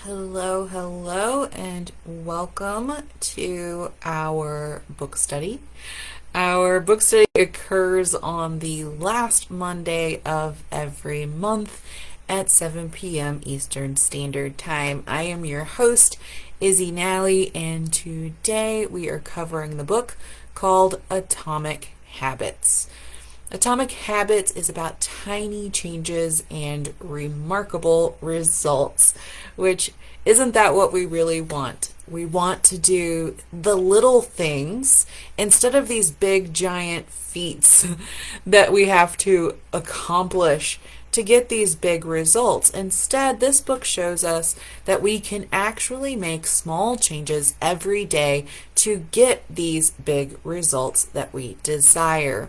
Hello, and welcome to our book study. Our book study occurs on the last Monday of every month at 7 p.m. Eastern Standard Time. I am your host, Izzy Nally, and today we are covering the book called Atomic Habits. Atomic Habits is about tiny changes and remarkable results, which isn't that what we really want? We want to do the little things instead of these big giant feats that we have to accomplish to get these big results. Instead, this book shows us that we can actually make small changes every day to get these big results that we desire.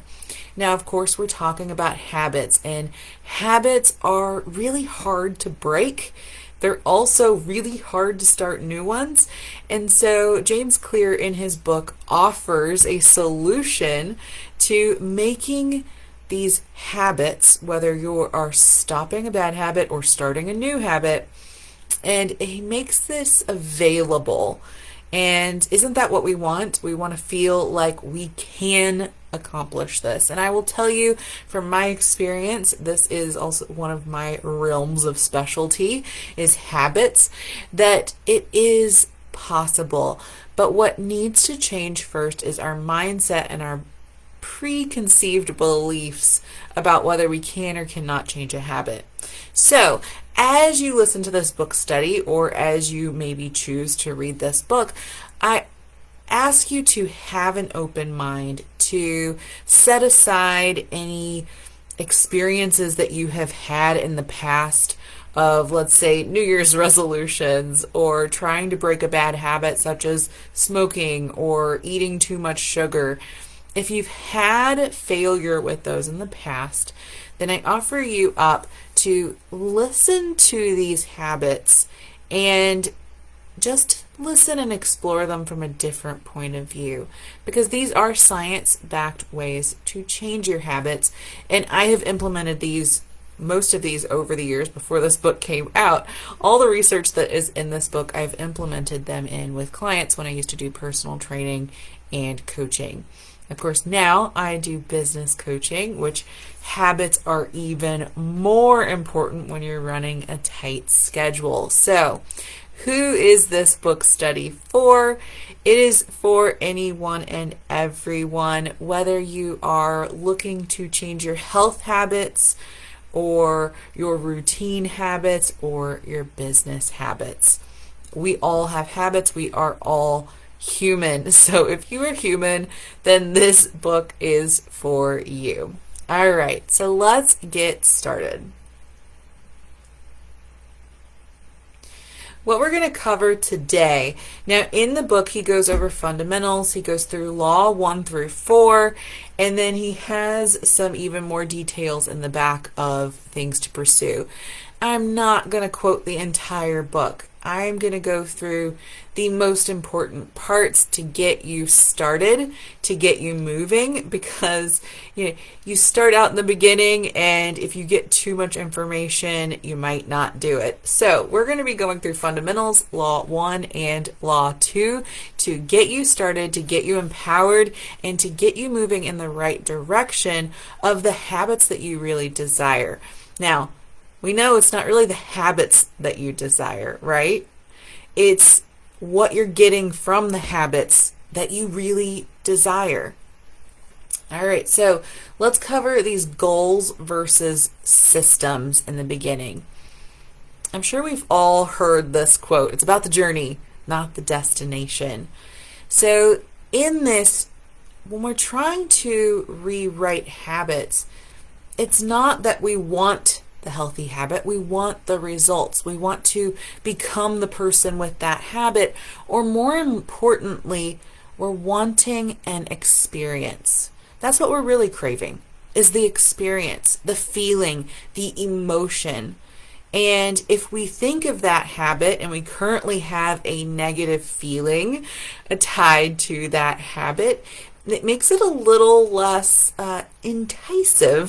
Now, of course, we're talking about habits, and habits are really hard to break. They're also really hard to start new ones. And so James Clear in his book offers a solution to making these habits, whether you are stopping a bad habit or starting a new habit, and he makes this available. And isn't that what we want? We want to feel like we can accomplish this. And I will tell you from my experience, this is also one of my realms of specialty, is habits, that it is possible. But what needs to change first is our mindset and our preconceived beliefs about whether we can or cannot change a habit. So, as you listen to this book study, or as you maybe choose to read this book, I ask you to have an open mind, to set aside any experiences that you have had in the past of, let's say, New Year's resolutions or trying to break a bad habit such as smoking or eating too much sugar. If you've had failure with those in the past, then I offer you up to listen to these habits and just listen and explore them from a different point of view, because these are science-backed ways to change your habits, and I have implemented most of these over the years before this book came out. All the research that is in this book, I've implemented them in with clients when I used to do personal training and coaching. Of course, now I do business coaching, which habits are even more important when you're running a tight schedule. So, who is this book study for? It is for anyone and everyone, whether you are looking to change your health habits or your routine habits or your business habits. We all have habits. We are all human. So if you are human, then this book is for you. All right, so let's get started. What we're going to cover today, now in the book he goes over fundamentals, he goes through law 1 through 4, and then he has some even more details in the back of things to pursue. I'm not going to quote the entire book. I'm going to go through the most important parts to get you started, to get you moving, because you start out in the beginning, and if you get too much information, you might not do it. So we're going to be going through fundamentals, law 1 and law 2, to get you started, to get you empowered, and to get you moving in the right direction of the habits that you really desire. Now, we know it's not really the habits that you desire, right? It's what you're getting from the habits that you really desire. All right, so let's cover these goals versus systems in the beginning. I'm sure we've all heard this quote. It's about the journey, not the destination. So in this, when we're trying to rewrite habits, it's not that we want the healthy habit. We want the results. We want to become the person with that habit, or more importantly, we're wanting an experience. That's what we're really craving, is the experience, the feeling, the emotion. And if we think of that habit and we currently have a negative feeling tied to that habit, it makes it a little less enticing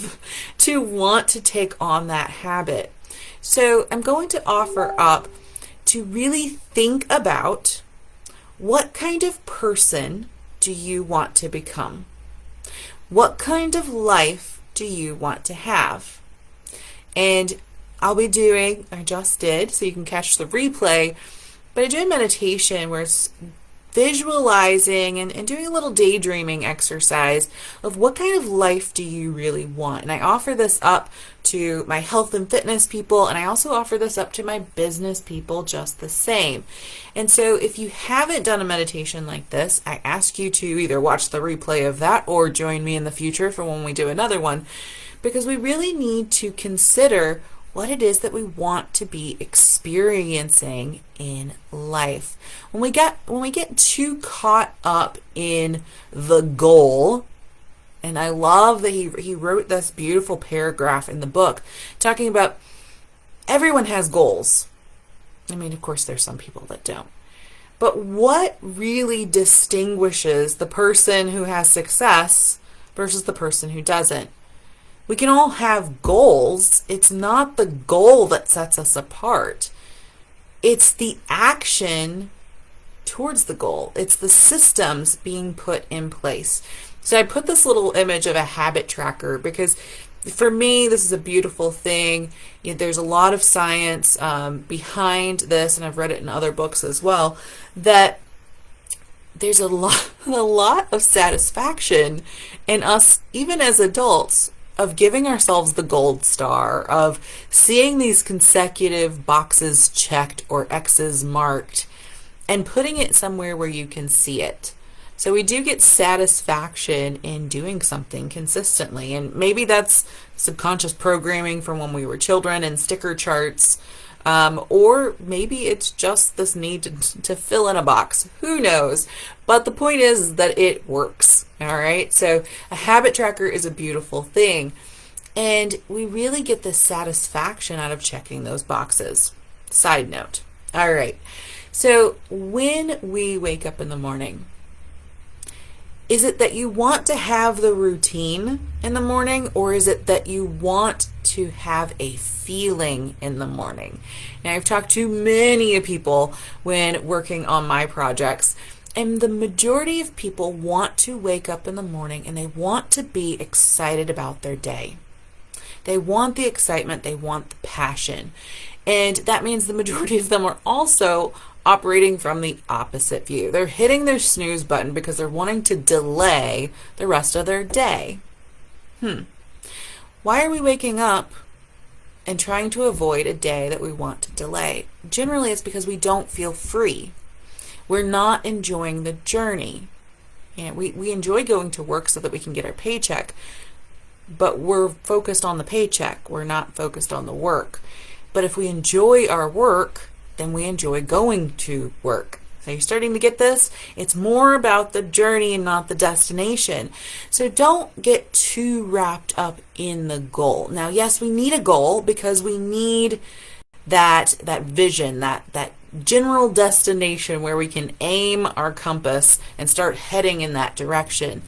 to want to take on that habit. So I'm going to offer up to really think about what kind of person do you want to become? What kind of life do you want to have? And I just did, so you can catch the replay, but I do a meditation where it's visualizing and doing a little daydreaming exercise of what kind of life do you really want. And I offer this up to my health and fitness people, and I also offer this up to my business people just the same. And so if you haven't done a meditation like this, I ask you to either watch the replay of that or join me in the future for when we do another one, because we really need to consider what it is that we want to be experiencing in life. When we get too caught up in the goal, and I love that he wrote this beautiful paragraph in the book talking about everyone has goals. I mean, of course, there's some people that don't. But what really distinguishes the person who has success versus the person who doesn't? We can all have goals. It's not the goal that sets us apart. It's the action towards the goal. It's the systems being put in place. So I put this little image of a habit tracker because for me, this is a beautiful thing. There's a lot of science behind this, and I've read it in other books as well, that there's a lot of satisfaction in us, even as adults, of giving ourselves the gold star, of seeing these consecutive boxes checked or X's marked and putting it somewhere where you can see it. So we do get satisfaction in doing something consistently, and maybe that's subconscious programming from when we were children and sticker charts, or maybe it's just this need to fill in a box. Who knows? But the point is that it works. All right. So a habit tracker is a beautiful thing. And we really get the satisfaction out of checking those boxes. Side note. All right. So when we wake up in the morning, is it that you want to have the routine in the morning, or is it that you want to have a feeling in the morning? Now, I've talked to many people when working on my projects, and the majority of people want to wake up in the morning and they want to be excited about their day. They want the excitement, they want the passion. And that means the majority of them are also operating from the opposite view. They're hitting their snooze button because they're wanting to delay the rest of their day. Why are we waking up and trying to avoid a day that we want to delay? Generally, it's because we don't feel free. We're not enjoying the journey. We enjoy going to work so that we can get our paycheck, but we're focused on the paycheck. We're not focused on the work. But if we enjoy our work, then we enjoy going to work. So you're starting to get this? It's more about the journey and not the destination. So don't get too wrapped up in the goal. Now, yes, we need a goal because we need that vision, that general destination where we can aim our compass and start heading in that direction.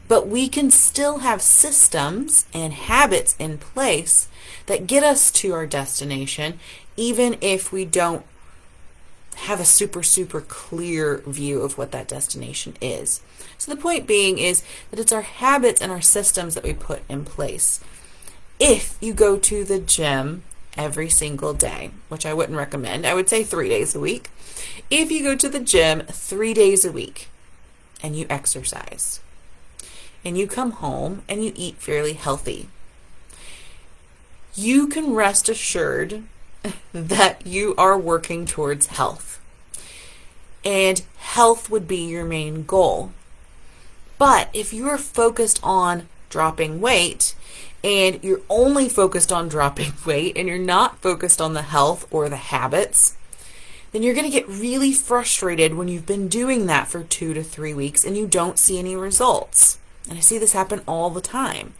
But we can still have systems and habits in place that get us to our destination, even if we don't have a super clear view of what that destination is. So the point being is that it's our habits and our systems that we put in place. If you go to the gym every single day, which I wouldn't recommend, I would say 3 days a week. If you go to the gym 3 days a week and you exercise and you come home and you eat fairly healthy, you can rest assured that you are working towards health. And health would be your main goal. But if you are focused on dropping weight, and you're only focused on dropping weight, and you're not focused on the health or the habits, then you're going to get really frustrated when you've been doing that for 2 to 3 weeks and you don't see any results. And I see this happen all the time.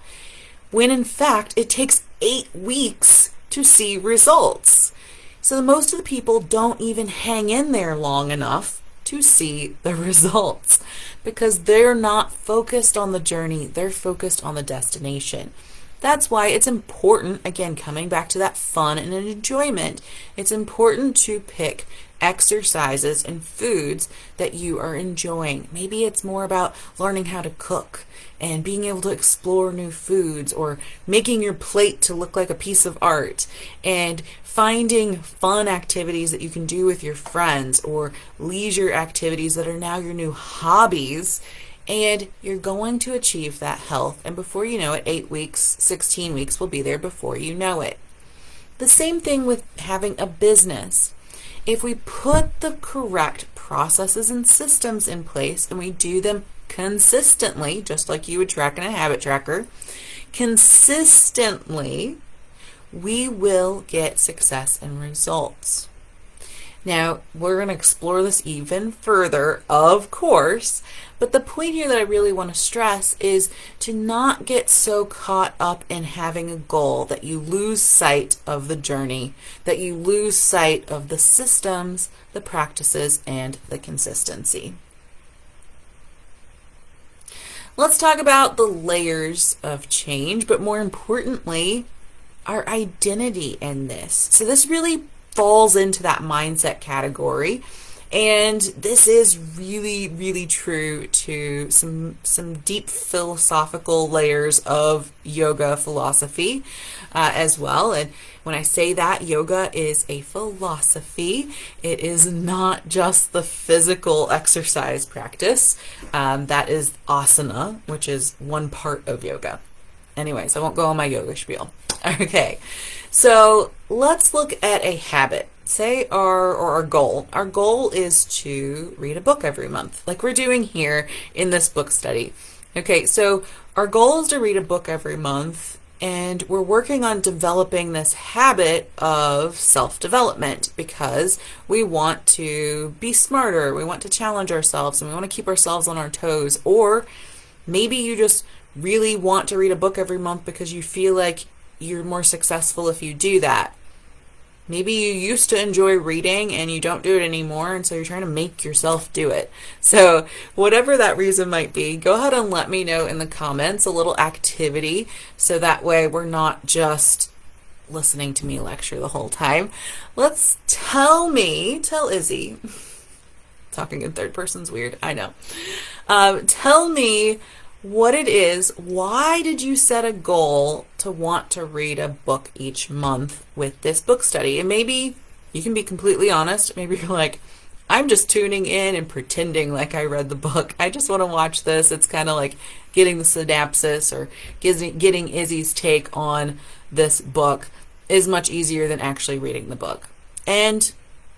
When in fact, it takes 8 weeks to see results. So most of the people don't even hang in there long enough to see the results because they're not focused on the journey, they're focused on the destination. That's why it's important, again, coming back to that fun and enjoyment, it's important to pick exercises and foods that you are enjoying. Maybe it's more about learning how to cook and being able to explore new foods, or making your plate to look like a piece of art, and finding fun activities that you can do with your friends, or leisure activities that are now your new hobbies. And you're going to achieve that health. And before you know it, 8 weeks, 16 weeks will be there before you know it. The same thing with having a business. If we put the correct processes and systems in place and we do them consistently, just like you would track in a habit tracker, consistently, we will get success and results. Now, we're going to explore this even further, of course, but the point here that I really want to stress is to not get so caught up in having a goal that you lose sight of the journey, that you lose sight of the systems, the practices, and the consistency. Let's talk about the layers of change, but more importantly, our identity in this. So this really falls into that mindset category, and this is really, really true to some deep philosophical layers of yoga philosophy as well. And when I say that, yoga is a philosophy. It is not just the physical exercise practice. That is asana, which is one part of yoga. Anyways, I won't go on my yoga spiel. Okay, so let's look at a habit. Say our goal. Our goal is to read a book every month, like we're doing here in this book study. Okay, so our goal is to read a book every month, and we're working on developing this habit of self-development because we want to be smarter, we want to challenge ourselves, and we want to keep ourselves on our toes. Or maybe you just really want to read a book every month because you feel like you're more successful if you do that. Maybe you used to enjoy reading and you don't do it anymore, and so you're trying to make yourself do it. So whatever that reason might be, go ahead and let me know in the comments, a little activity, so that way we're not just listening to me lecture the whole time. Tell Izzy, talking in third person's weird, I know. Tell me what it is. Why did you set a goal to want to read a book each month with this book study? And maybe you can be completely honest. Maybe you're like, I'm just tuning in and pretending like I read the book. I just want to watch this. It's kind of like getting the synopsis or getting Izzy's take on this book is much easier than actually reading the book. And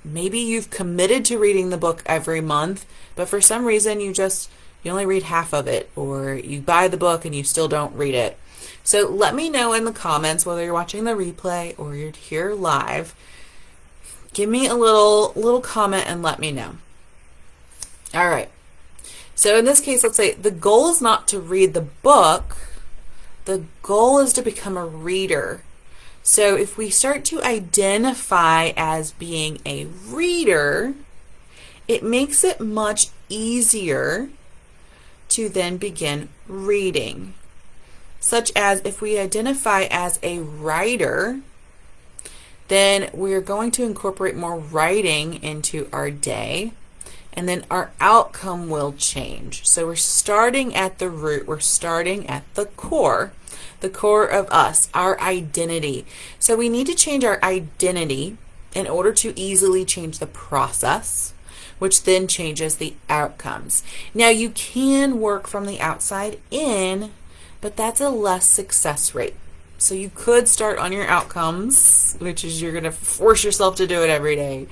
maybe you've committed to reading the book every month, but for some reason you only read half of it, or you buy the book and you still don't read it. So let me know in the comments, whether you're watching the replay or you're here live. Give me a little comment and let me know. All right. So in this case, let's say the goal is not to read the book. The goal is to become a reader. So if we start to identify as being a reader, it makes it much easier to then begin reading. Such as if we identify as a writer, then we're going to incorporate more writing into our day, and then our outcome will change. So we're starting at the root, we're starting at the core of us, our identity. So we need to change our identity in order to easily change the process, which then changes the outcomes. Now, you can work from the outside in, but that's a less success rate. So you could start on your outcomes, which is you're going to force yourself to do it every day.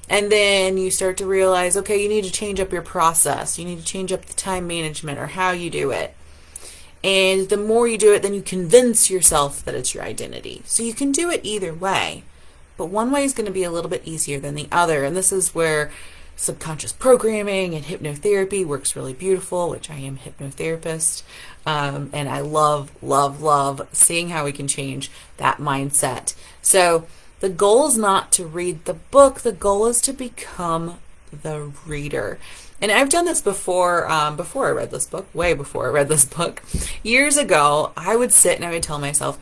And then you start to realize, okay, you need to change up your process. You need to change up the time management or how you do it. And the more you do it, then you convince yourself that it's your identity. So you can do it either way, but one way is going to be a little bit easier than the other. And this is where subconscious programming and hypnotherapy works really beautiful, which I am a hypnotherapist. And I love, love, love seeing how we can change that mindset. So the goal is not to read the book. The goal is to become the reader. And I've done this before, before I read this book, way before I read this book. Years ago, I would sit and I would tell myself,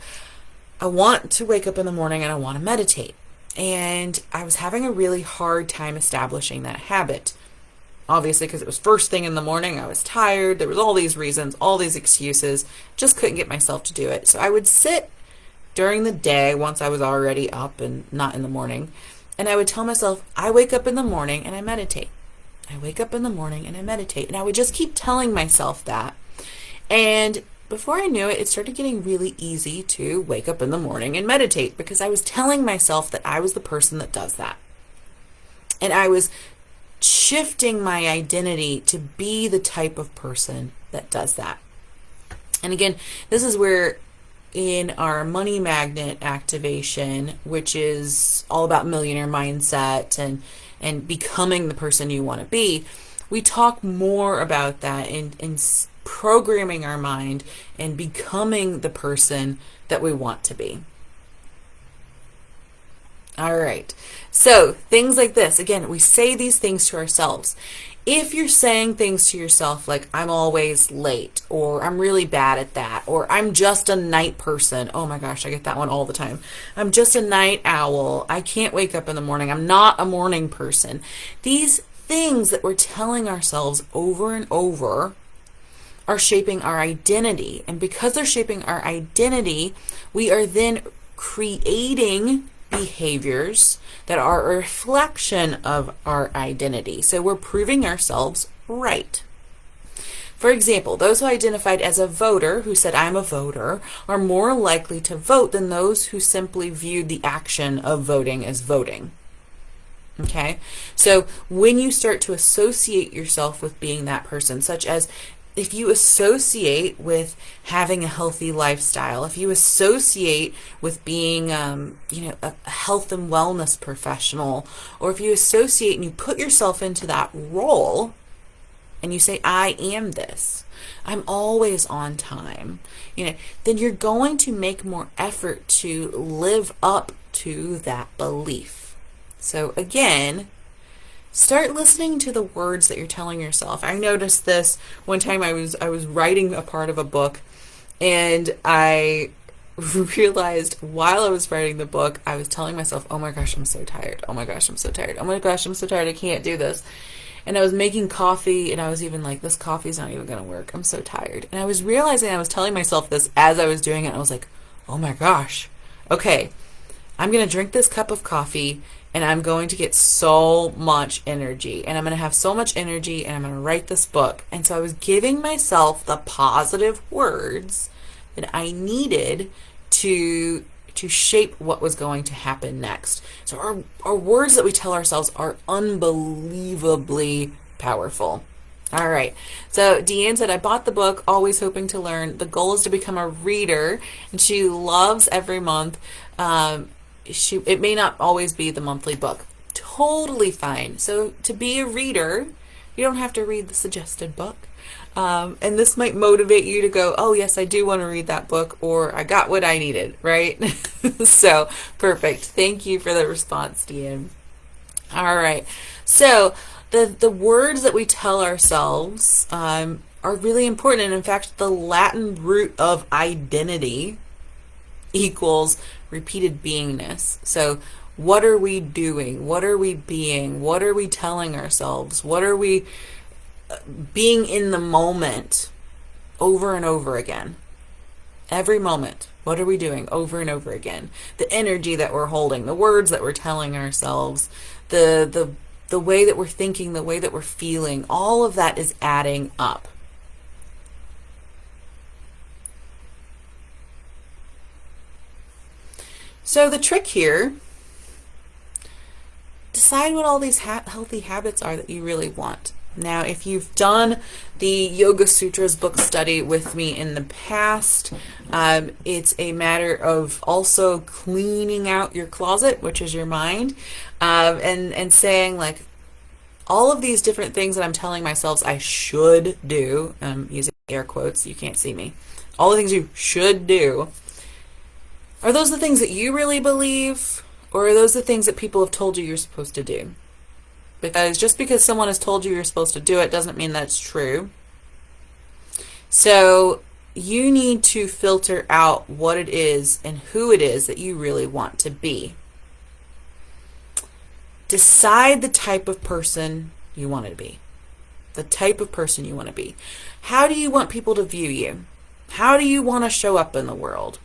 I want to wake up in the morning and I want to meditate. And I was having a really hard time establishing that habit. Obviously, because it was first thing in the morning, I was tired, there was all these reasons, all these excuses, just couldn't get myself to do it. So I would sit during the day once I was already up and not in the morning, and I would tell myself, I wake up in the morning and I meditate. I wake up in the morning and I meditate. And I would just keep telling myself that. And before I knew it, it started getting really easy to wake up in the morning and meditate because I was telling myself that I was the person that does that. And I was shifting my identity to be the type of person that does that. And again, this is where in our money magnet activation, which is all about millionaire mindset and becoming the person you want to be, we talk more about that in programming our mind and becoming the person that we want to be. All right. So things like this, again, we say these things to ourselves. If you're saying things to yourself like, I'm always late, or I'm really bad at that, or I'm just a night person. Oh my gosh, I get that one all the time. I'm just a night owl. I can't wake up in the morning. I'm not a morning person. These things that we're telling ourselves over and over are shaping our identity. And because they're shaping our identity, we are then creating behaviors that are a reflection of our identity. So we're proving ourselves right. For example, those who identified as a voter, who said, I'm a voter, are more likely to vote than those who simply viewed the action of voting as voting. Okay? So when you start to associate yourself with being that person, such as if you associate with having a healthy lifestyle, if you associate with being, a health and wellness professional, or if you associate and you put yourself into that role and you say, I am this, I'm always on time, then you're going to make more effort to live up to that belief. So again, start listening to the words that you're telling yourself. I noticed this one time I was writing a part of a book, and I realized while I was writing the book, I was telling myself, oh my gosh, I'm so tired. Oh my gosh, I'm so tired. Oh my gosh, I'm so tired. I can't do this. And I was making coffee, and I was even like, this coffee's not even going to work. I'm so tired. And I was realizing I was telling myself this as I was doing it. I was like, oh my gosh. Okay, I'm going to drink this cup of coffee, and I'm going to get so much energy, and I'm going to have so much energy, and I'm going to write this book. And so I was giving myself the positive words that I needed to shape what was going to happen next. So our words that we tell ourselves are unbelievably powerful. All right. So Deanne said, I bought the book, always hoping to learn. The goal is to become a reader, and she loves every month. It may not always be the monthly book. Totally fine. So to be a reader, you don't have to read the suggested book. And this might motivate you to go, oh yes, I do want to read that book, or I got what I needed, right? So perfect. Thank you for the response, Deanne. All right. So the words that we tell ourselves are really important. And in fact, the Latin root of identity equals repeated beingness. So what are we doing? What are we being? What are we telling ourselves? What are we being in the moment over and over again? Every moment. What are we doing over and over again? The energy that we're holding, the words that we're telling ourselves, the way that we're thinking, the way that we're feeling, all of that is adding up. So the trick here, decide what all these healthy habits are that you really want. Now, if you've done the Yoga Sutras book study with me in the past, it's a matter of also cleaning out your closet, which is your mind, and saying like, all of these different things that I'm telling myself I should do, using air quotes, you can't see me, all the things you should do, are those the things that you really believe, or are those the things that people have told you you're supposed to do? because just because someone has told you you're supposed to do it doesn't mean that's true. So you need to filter out what it is and who it is that you really want to be. Decide the type of person you want to be. The type of person you want to be. How do you want people to view you? How do you want to show up in the world?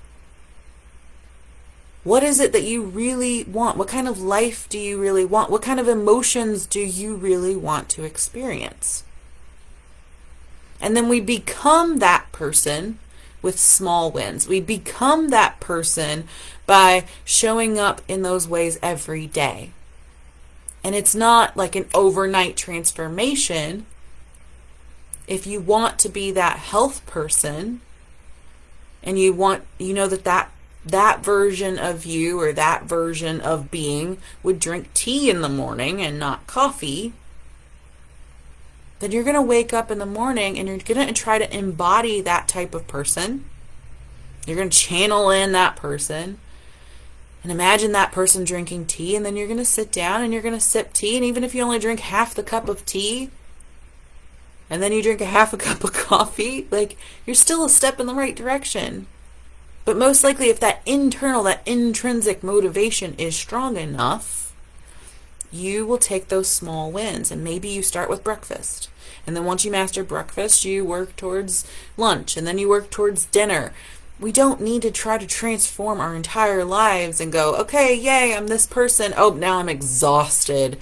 What is it that you really want? What kind of life do you really want? What kind of emotions do you really want to experience? And then we become that person with small wins. We become that person by showing up in those ways every day. And it's not like an overnight transformation. If you want to be that health person and you know that version of you or that version of being would drink tea in the morning and not coffee, then you're going to wake up in the morning and you're going to try to embody that type of person. You're going to channel in that person and imagine that person drinking tea, and then you're going to sit down and you're going to sip tea, and even if you only drink half the cup of tea and then you drink a half a cup of coffee, like, you're still a step in the right direction. But most likely, if that intrinsic motivation is strong enough, you will take those small wins. And maybe you start with breakfast. And then once you master breakfast, you work towards lunch. And then you work towards dinner. We don't need to try to transform our entire lives and go, okay, yay, I'm this person. Oh, now I'm exhausted.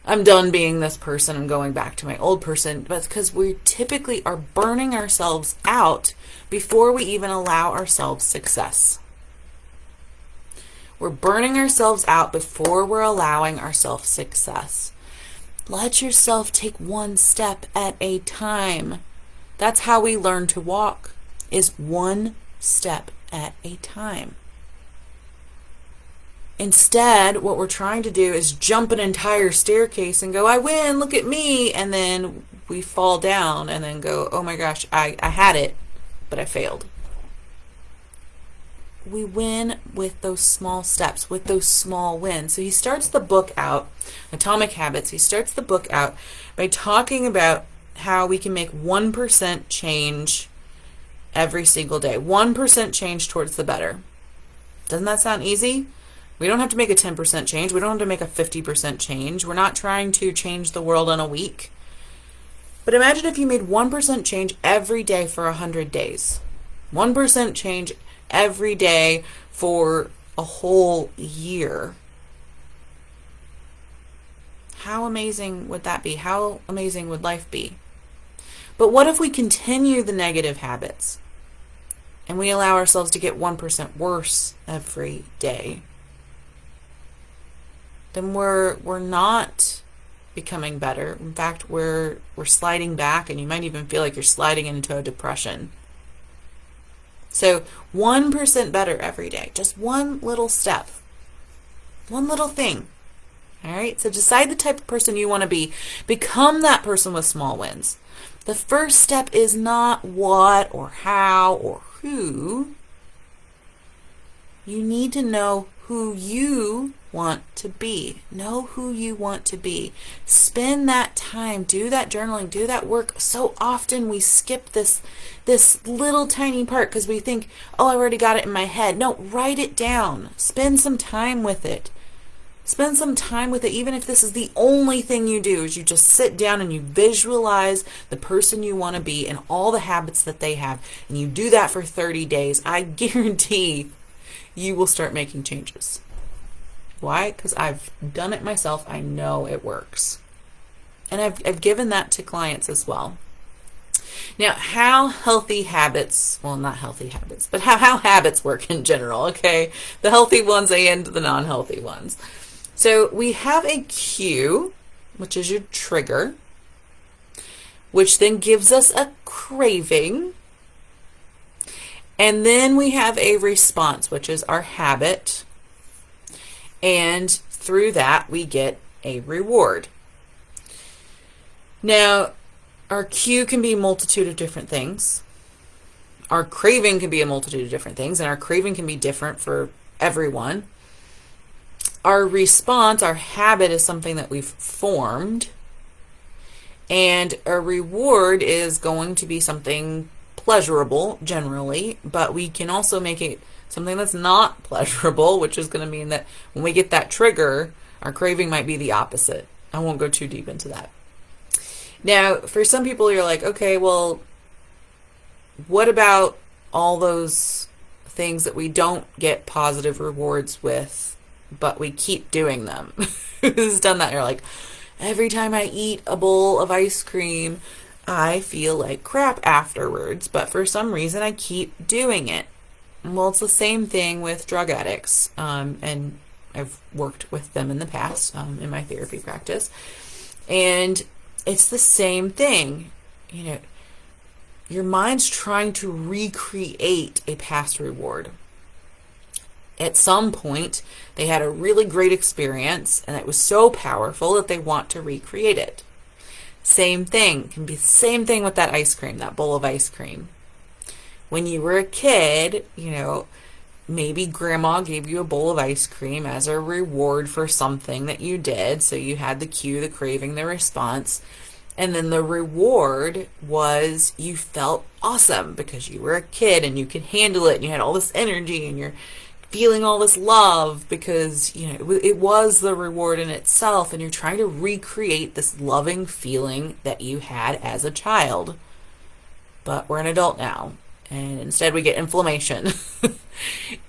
I'm done being this person. I'm going back to my old person. But because we typically are burning ourselves out before we even allow ourselves success. We're burning ourselves out before we're allowing ourselves success. Let yourself take one step at a time. That's how we learn to walk, is one step at a time. Instead, what we're trying to do is jump an entire staircase and go, I win, look at me. And then we fall down and then go, oh my gosh, I had it, but I failed. We win with those small steps, with those small wins. So he starts the book out, Atomic Habits, he starts the book out by talking about how we can make 1% change every single day. 1% change towards the better. Doesn't that sound easy? We don't have to make a 10% change. We don't have to make a 50% change. We're not trying to change the world in a week. But imagine if you made 1% change every day for 100 days. 1% change every day for a whole year. How amazing would that be? How amazing would life be? But what if we continue the negative habits and we allow ourselves to get 1% worse every day? Then we're not becoming better. In fact, we're sliding back, and you might even feel like you're sliding into a depression. So 1% better every day. Just one little step. One little thing. All right? So decide the type of person you want to be. Become that person with small wins. The first step is not what or how or who. You need to know who you want to be. Know who you want to be. Spend that time. Do that journaling. Do that work. So often we skip this little tiny part because we think, oh, I already got it in my head. No, write it down. Spend some time with it. Spend some time with it, even if this is the only thing you do, is you just sit down and you visualize the person you want to be and all the habits that they have, and you do that for 30 days. I guarantee you will start making changes. Why? Because I've done it myself. I know it works. And I've given that to clients as well. Now, how healthy habits, well, not healthy habits, but how habits work in general, okay? The healthy ones and the non-healthy ones. So we have a cue, which is your trigger, which then gives us a craving. And then we have a response, which is our habit. And through that, we get a reward. Now, our cue can be a multitude of different things. Our craving can be a multitude of different things, and our craving can be different for everyone. our response, our habit is something that we've formed, and a reward is going to be something pleasurable generally, but we can also make it something that's not pleasurable, which is going to mean that when we get that trigger, our craving might be the opposite. I won't go too deep into that. Now, for some people, you're like, okay, well, what about all those things that we don't get positive rewards with, but we keep doing them? Who's done that? You're like, every time I eat a bowl of ice cream, I feel like crap afterwards, but for some reason I keep doing it. Well, it's the same thing with drug addicts, and I've worked with them in the past in my therapy practice, and it's the same thing. You know, your mind's trying to recreate a past reward. At some point, they had a really great experience, and it was so powerful that they want to recreate it. Same thing. Can be the same thing with that ice cream, that bowl of ice cream. When you were a kid, maybe grandma gave you a bowl of ice cream as a reward for something that you did. So you had the cue, the craving, the response. And then the reward was you felt awesome because you were a kid and you could handle it and you had all this energy and you're feeling all this love because, it was the reward in itself, and you're trying to recreate this loving feeling that you had as a child. But we're an adult now, and instead we get inflammation.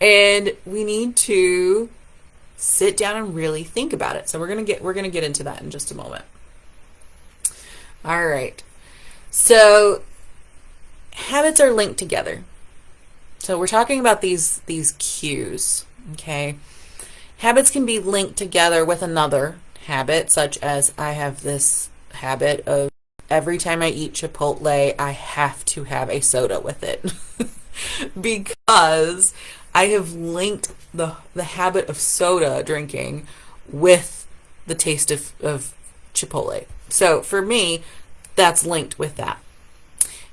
And we need to sit down and really think about it. So we're going to get into that in just a moment. All right. So habits are linked together. So we're talking about these cues, okay? Habits can be linked together with another habit, such as I have this habit of every time I eat Chipotle, I have to have a soda with it. Because I have linked the habit of soda drinking with the taste of Chipotle. So for me, that's linked with that.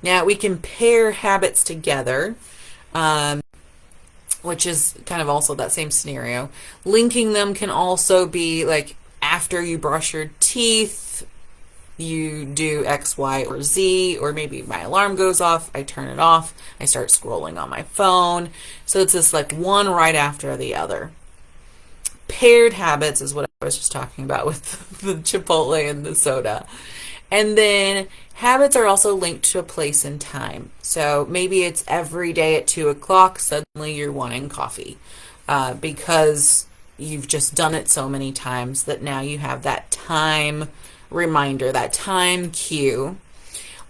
Now we can pair habits together, which is kind of also that same scenario. Linking them can also be like after you brush your teeth, you do X, Y, or Z, or maybe my alarm goes off, I turn it off, I start scrolling on my phone. So it's just like one right after the other. Paired habits is what I was just talking about with the Chipotle and the soda. And then habits are also linked to a place and time. So maybe it's every day at 2 o'clock, suddenly you're wanting coffee because you've just done it so many times that now you have that time reminder, that time cue.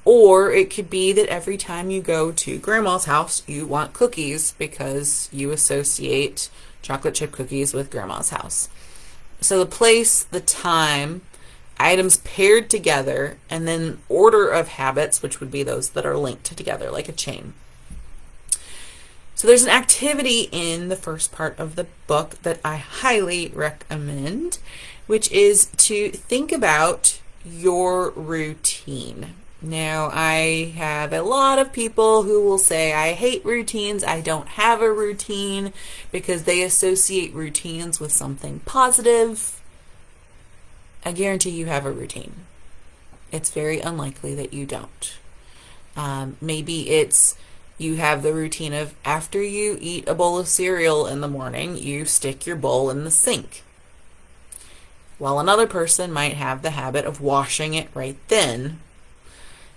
Or it could be that every time you go to grandma's house, you want cookies because you associate chocolate chip cookies with grandma's house. So the place, the time, items paired together, and then order of habits, which would be those that are linked together like a chain. So there's an activity in the first part of the book that I highly recommend, which is to think about your routine. Now, I have a lot of people who will say, I hate routines, I don't have a routine, because they associate routines with something positive. I guarantee you have a routine. It's very unlikely that you don't. Maybe it's you have the routine of after you eat a bowl of cereal in the morning, you stick your bowl in the sink. While another person might have the habit of washing it right then.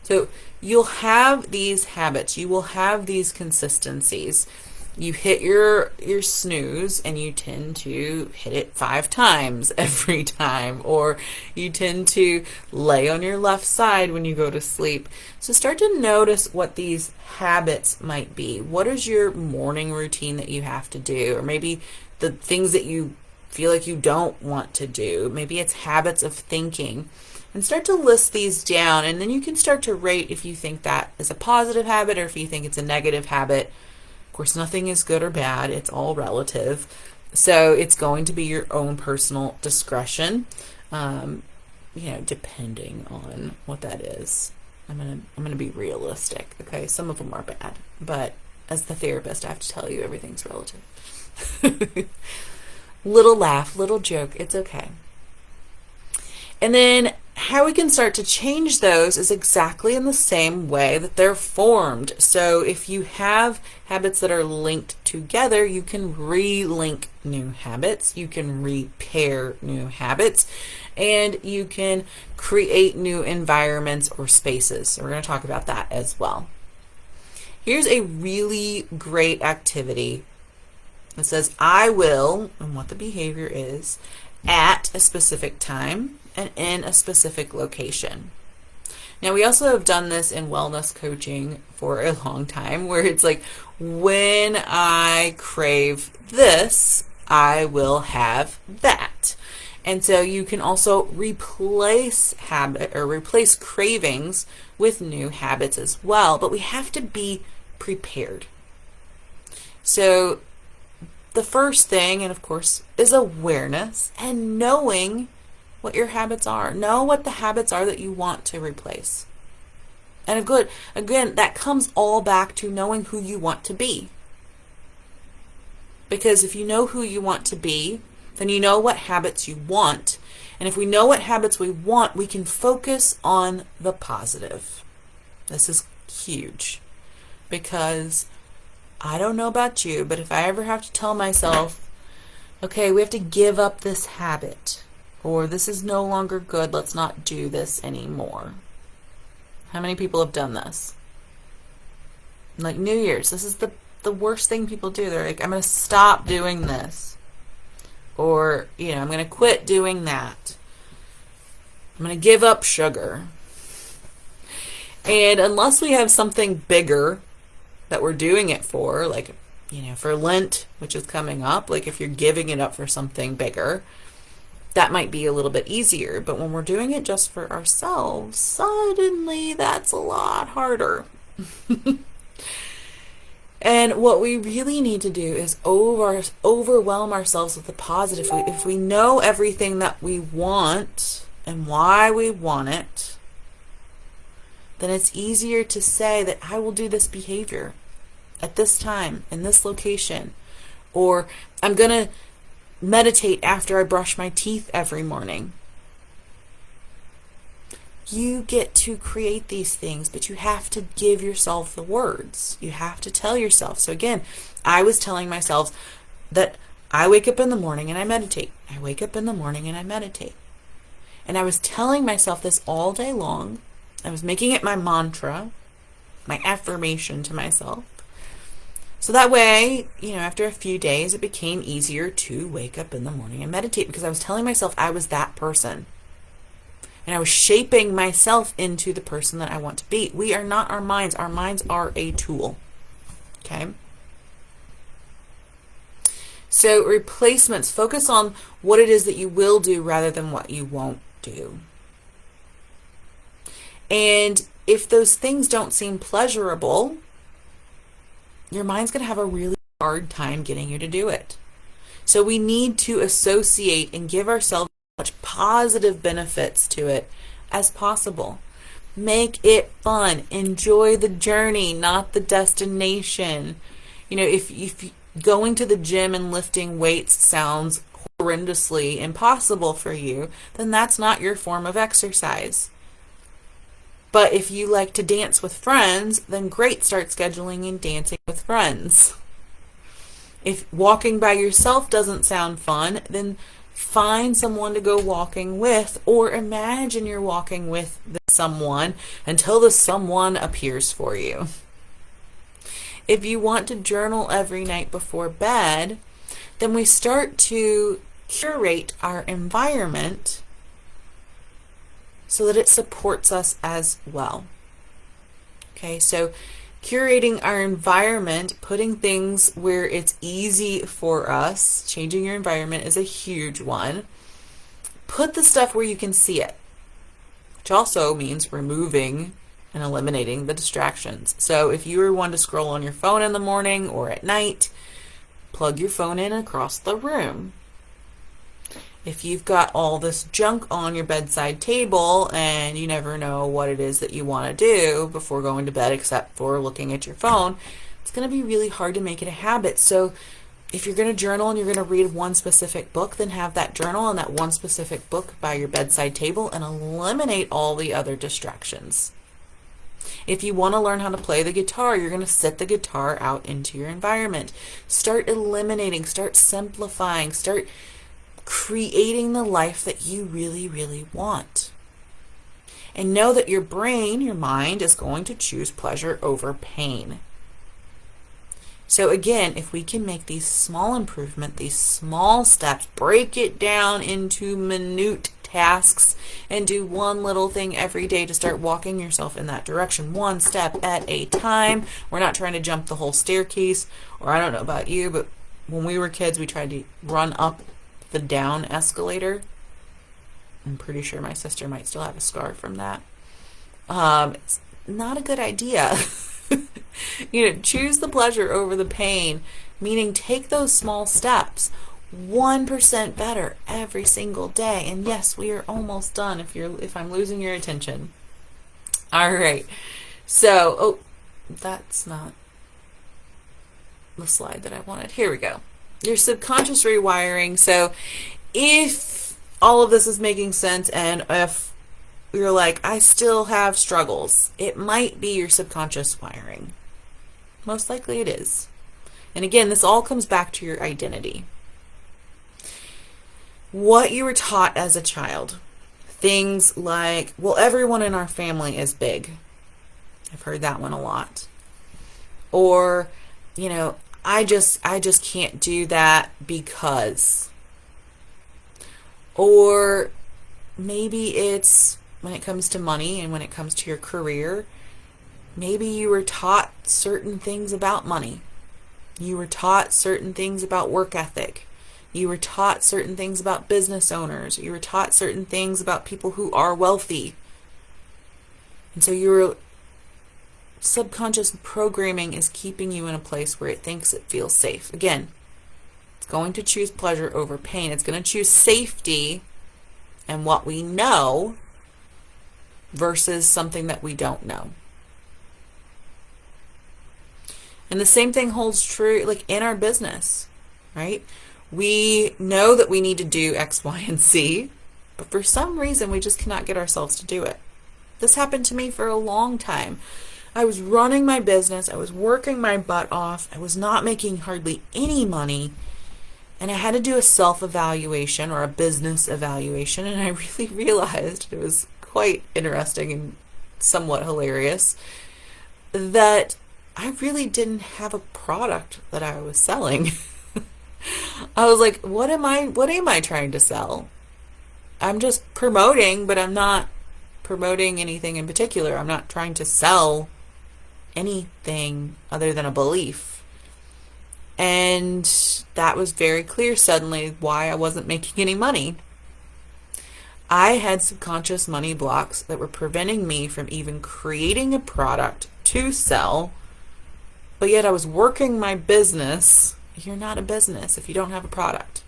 So you'll have these habits. You will have these consistencies. You hit your snooze and you tend to hit it 5 times every time, or you tend to lay on your left side when you go to sleep. So start to notice what these habits might be. What is your morning routine that you have to do? Or maybe the things that you feel like you don't want to do. Maybe it's habits of thinking. And start to list these down, and then you can start to rate if you think that is a positive habit or if you think it's a negative habit. Of course, nothing is good or bad. It's all relative. So it's going to be your own personal discretion, depending on what that is. I'm gonna be realistic, okay? Some of them are bad, but as the therapist, I have to tell you everything's relative. Little laugh, little joke, it's okay. And then how we can start to change those is exactly in the same way that they're formed. So if you have habits that are linked together, you can relink new habits, you can repair new habits, and you can create new environments or spaces. So we're going to talk about that as well. Here's a really great activity. It says, I will, and what the behavior is, at a specific time and in a specific location. Now, we also have done this in wellness coaching for a long time, where it's like, when I crave this, I will have that. And so you can also replace cravings with new habits as well, but we have to be prepared. So the first thing, and of course, is awareness and knowing what your habits are. Know what the habits are that you want to replace. And again, that comes all back to knowing who you want to be. Because if you know who you want to be, then you know what habits you want. And if we know what habits we want, we can focus on the positive. This is huge. Because I don't know about you, but if I ever have to tell myself, okay, we have to give up this habit, or this is no longer good, let's not do this anymore. How many people have done this? Like New Year's, this is the worst thing people do. They're like, I'm going to stop doing this. Or, I'm going to quit doing that. I'm going to give up sugar. And unless we have something bigger that we're doing it for, like, for Lent, which is coming up, like if you're giving it up for something bigger, that might be a little bit easier. But when we're doing it just for ourselves, suddenly that's a lot harder. And what we really need to do is overwhelm ourselves with the positive. If we know everything that we want and why we want it, then it's easier to say that I will do this behavior at this time, in this location. Or I'm going to meditate after I brush my teeth every morning. You get to create these things, but you have to give yourself the words. You have to tell yourself. So again, I was telling myself that I wake up in the morning and I meditate. I wake up in the morning and I meditate. And I was telling myself this all day long. I was making it my mantra, my affirmation to myself. So that way, after a few days, it became easier to wake up in the morning and meditate, because I was telling myself I was that person. And I was shaping myself into the person that I want to be. We are not our minds. Our minds are a tool. Okay? So replacements, focus on what it is that you will do rather than what you won't do. And if those things don't seem pleasurable, your mind's going to have a really hard time getting you to do it. So we need to associate and give ourselves as much positive benefits to it as possible. Make it fun. Enjoy the journey, not the destination. If going to the gym and lifting weights sounds horrendously impossible for you, then that's not your form of exercise. But if you like to dance with friends, then great, start scheduling and dancing with friends. If walking by yourself doesn't sound fun, then find someone to go walking with, or imagine you're walking with someone until the someone appears for you. If you want to journal every night before bed, then we start to curate our environment so that it supports us as well. Okay, so curating our environment, putting things where it's easy for us, changing your environment is a huge one. Put the stuff where you can see it, which also means removing and eliminating the distractions. So if you were one to scroll on your phone in the morning or at night, plug your phone in across the room. If you've got all this junk on your bedside table and you never know what it is that you want to do before going to bed except for looking at your phone, it's going to be really hard to make it a habit. So if you're going to journal and you're going to read one specific book, then have that journal and that one specific book by your bedside table and eliminate all the other distractions. If you want to learn how to play the guitar, you're going to set the guitar out into your environment. Start eliminating, start simplifying, start creating the life that you really, really want. And know that your brain, your mind, is going to choose pleasure over pain. So again, if we can make these small improvements, these small steps, break it down into minute tasks and do one little thing every day to start walking yourself in that direction, one step at a time. We're not trying to jump the whole staircase, or I don't know about you, but when we were kids, we tried to run up the down escalator. I'm pretty sure my sister might still have a scar from that. It's not a good idea. Choose the pleasure over the pain, meaning take those small steps, 1% better every single day. And yes, we are almost done if I'm losing your attention. All right. So, that's not the slide that I wanted. Here we go. Your subconscious rewiring. So, if all of this is making sense and if you're like, I still have struggles, it might be your subconscious wiring. Most likely it is. And again, this all comes back to your identity. What you were taught as a child. Things like, well, everyone in our family is big. I've heard that one a lot. Or, I just can't do that because. Or maybe it's when it comes to money and when it comes to your career, maybe you were taught certain things about money. You were taught certain things about work ethic. You were taught certain things about business owners. You were taught certain things about people who are wealthy. And so your subconscious programming is keeping you in a place where it thinks it feels safe. Again, it's going to choose pleasure over pain. It's going to choose safety and what we know versus something that we don't know. And the same thing holds true like in our business, right? We know that we need to do X, Y, and Z, but for some reason we just cannot get ourselves to do it. This happened to me for a long time. I was running my business. I was working my butt off. I was not making hardly any money. And I had to do a self-evaluation or a business evaluation. And I really realized, it was quite interesting and somewhat hilarious, that I really didn't have a product that I was selling. I was like, what am I trying to sell? I'm just promoting, but I'm not promoting anything in particular. I'm not trying to sell anything other than a belief. And that was very clear suddenly why I wasn't making any money. I had subconscious money blocks that were preventing me from even creating a product to sell, but yet I was working my business. You're not a business if you don't have a product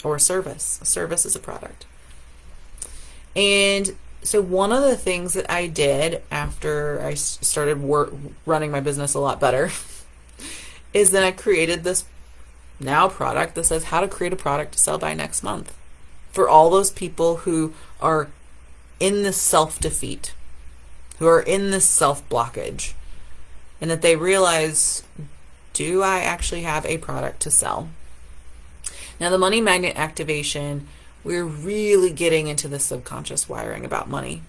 or a service. A service is a product. And so one of the things that I did after I started running my business a lot better is then I created this now product that says how to create a product to sell by next month for all those people who are in this self-defeat, who are in this self-blockage, and that they realize, do I actually have a product to sell? Now, the money magnet activation, we're really getting into the subconscious wiring about money,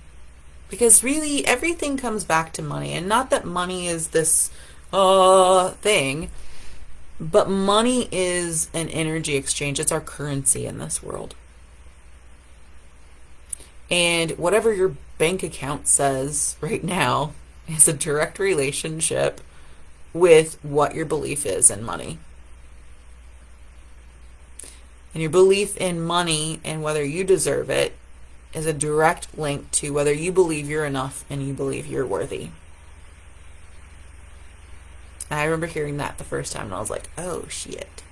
because really everything comes back to money. And not that money is this thing, but money is an energy exchange. It's our currency in this world. And whatever your bank account says right now is a direct relationship with what your belief is in money. And your belief in money and whether you deserve it is a direct link to whether you believe you're enough and you believe you're worthy. And I remember hearing that the first time and I was like, oh shit.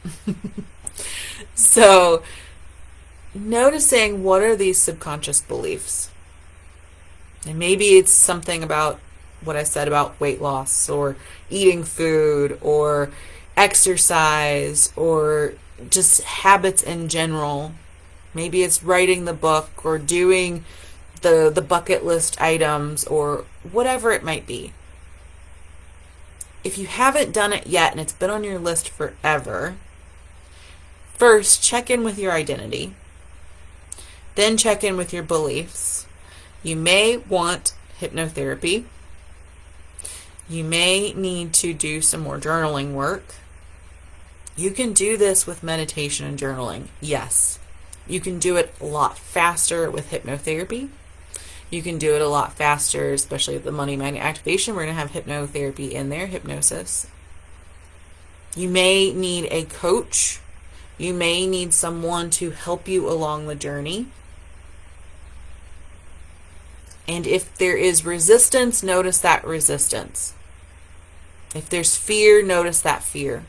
So noticing what are these subconscious beliefs. And maybe it's something about what I said about weight loss or eating food or exercise or just habits in general. Maybe it's writing the book or doing the bucket list items or whatever it might be. If you haven't done it yet and it's been on your list forever, first check in with your identity. Then check in with your beliefs. You may want hypnotherapy. You may need to do some more journaling work. You can do this with meditation and journaling, yes. You can do it a lot faster with hypnotherapy. You can do it a lot faster, especially with the money magnet activation. We're going to have hypnotherapy in there, hypnosis. You may need a coach. You may need someone to help you along the journey. And if there is resistance, notice that resistance. If there's fear, notice that fear.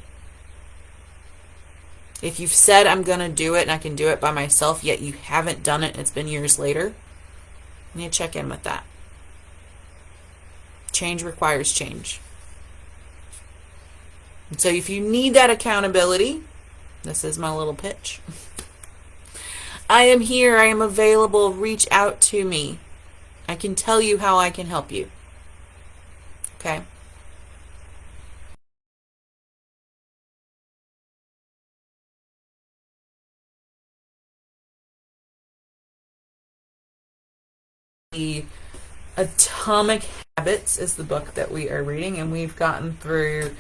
If you've said, I'm going to do it and I can do it by myself, yet you haven't done it and it's been years later, you need to check in with that. Change requires change. And so if you need that accountability, this is my little pitch. I am here. I am available. Reach out to me. I can tell you how I can help you. Okay? The Atomic Habits is the book that we are reading, and we've gotten through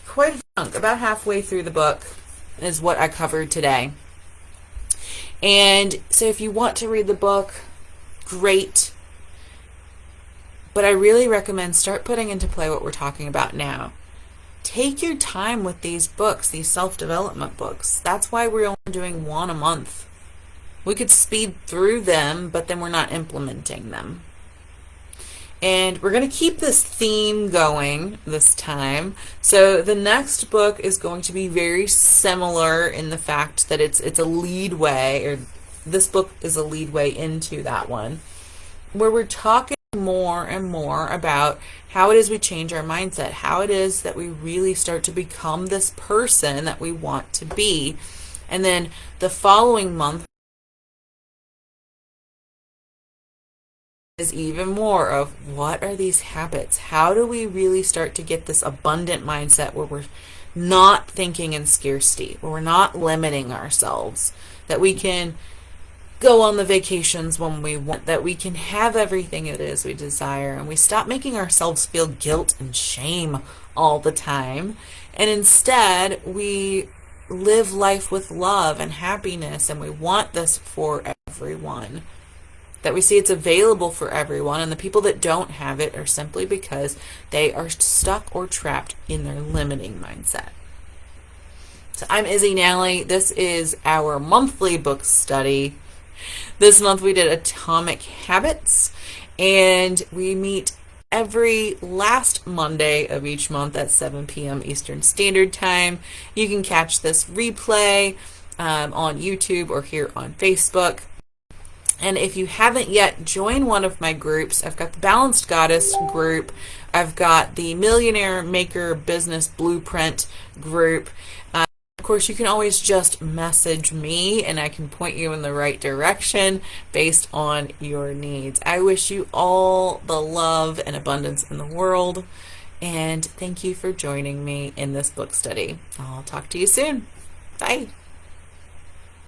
quite a chunk. About halfway through the book is what I covered today. And so if you want to read the book, great. But I really recommend start putting into play what we're talking about now. Take your time with these books, these self-development books. That's why we're only doing one a month. We could speed through them, but then we're not implementing them. And we're going to keep this theme going this time. So the next book is going to be very similar in the fact that it's a lead way, or this book is a lead way into that one, where we're talking more and more about how it is we change our mindset, how it is that we really start to become this person that we want to be. And then the following month is even more of what are these habits? How do we really start to get this abundant mindset where we're not thinking in scarcity, where we're not limiting ourselves, that we can go on the vacations when we want, that we can have everything it is we desire, and we stop making ourselves feel guilt and shame all the time, and instead we live life with love and happiness, and we want this for everyone. That we see it's available for everyone, and the people that don't have it are simply because they are stuck or trapped in their limiting mindset. So I'm Izzy Nally. This is our monthly book study. This month we did Atomic Habits, and we meet every last Monday of each month at 7 p.m. Eastern Standard Time. You can catch this replay on YouTube or here on Facebook. And if you haven't yet, join one of my groups. I've got the Balanced Goddess group. I've got the Millionaire Maker Business Blueprint group. Of course, you can always just message me and I can point you in the right direction based on your needs. I wish you all the love and abundance in the world. And thank you for joining me in this book study. I'll talk to you soon. Bye.